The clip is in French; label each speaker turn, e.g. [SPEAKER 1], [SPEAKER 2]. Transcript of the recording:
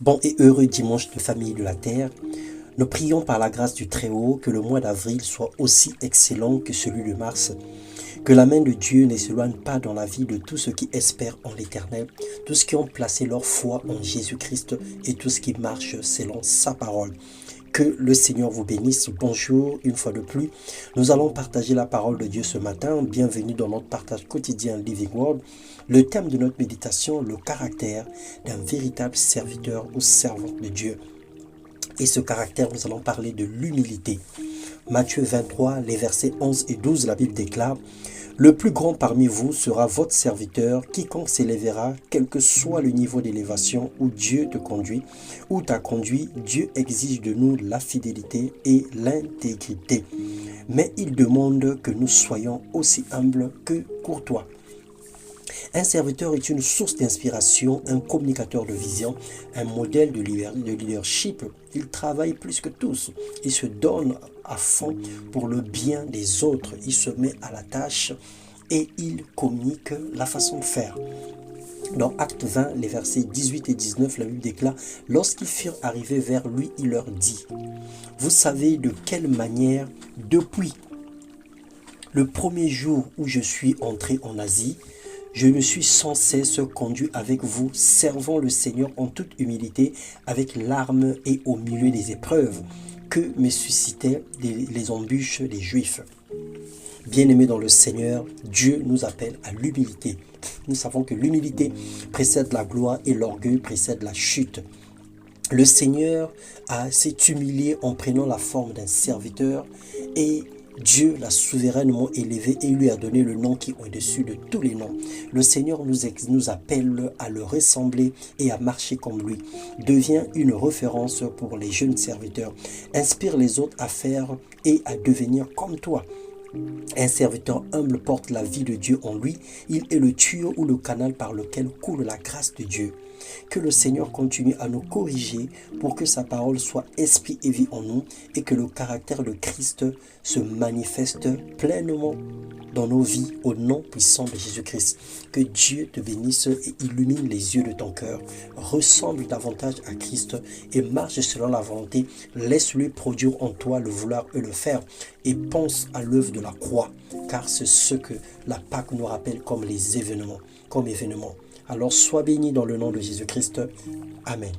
[SPEAKER 1] Bon et heureux dimanche de famille de la terre. Nous prions par la grâce du Très-Haut que le mois d'avril soit aussi excellent que celui de mars. Que la main de Dieu ne s'éloigne pas dans la vie de tous ceux qui espèrent en l'Éternel, tous ceux qui ont placé leur foi en Jésus-Christ et tous ceux qui marchent selon sa parole. Que le Seigneur vous bénisse. Bonjour, une fois de plus. Nous allons partager la parole de Dieu ce matin. Bienvenue dans notre partage quotidien Living Word. Le thème de notre méditation, le caractère d'un véritable serviteur ou servante de Dieu. Et ce caractère, nous allons parler de l'humilité. Matthieu 23, les versets 11 et 12, la Bible déclare: le plus grand parmi vous sera votre serviteur, quiconque s'élèvera, quel que soit le niveau d'élévation où Dieu te conduit, ou t'a conduit. Dieu exige de nous la fidélité et l'intégrité. Mais il demande que nous soyons aussi humbles que courtois. Un serviteur est une source d'inspiration, un communicateur de vision, un modèle de leadership. Il travaille plus que tous. Il se donne à fond pour le bien des autres. Il se met à la tâche et il communique la façon de faire. Dans Acte 20, les versets 18 et 19, la Bible déclare: lorsqu'ils furent arrivés vers lui, il leur dit: vous savez de quelle manière, depuis le premier jour où je suis entré en Asie, je me suis sans cesse conduit avec vous, servant le Seigneur en toute humilité, avec larmes et au milieu des épreuves que me suscitaient les embûches des Juifs. Bien-aimés dans le Seigneur, Dieu nous appelle à l'humilité. Nous savons que l'humilité précède la gloire et l'orgueil précède la chute. Le Seigneur s'est humilié en prenant la forme d'un serviteur et Dieu l'a souverainement élevé et lui a donné le nom qui est au-dessus de tous les noms. Le Seigneur nous appelle à le ressembler et à marcher comme lui. Devient une référence pour les jeunes serviteurs. Inspire les autres à faire et à devenir comme toi. Un serviteur humble porte la vie de Dieu en lui. Il est le tuyau ou le canal par lequel coule la grâce de Dieu. Que le Seigneur continue à nous corriger pour que sa parole soit esprit et vie en nous et que le caractère de Christ se manifeste pleinement dans nos vies au nom puissant de Jésus-Christ. Que Dieu te bénisse et illumine les yeux de ton cœur. Ressemble davantage à Christ et marche selon la volonté. Laisse-lui produire en toi le vouloir et le faire. Et pense à l'œuvre de la croix, car c'est ce que la Pâque nous rappelle comme les événements, comme événements. Alors sois béni dans le nom de Jésus-Christ. Amen.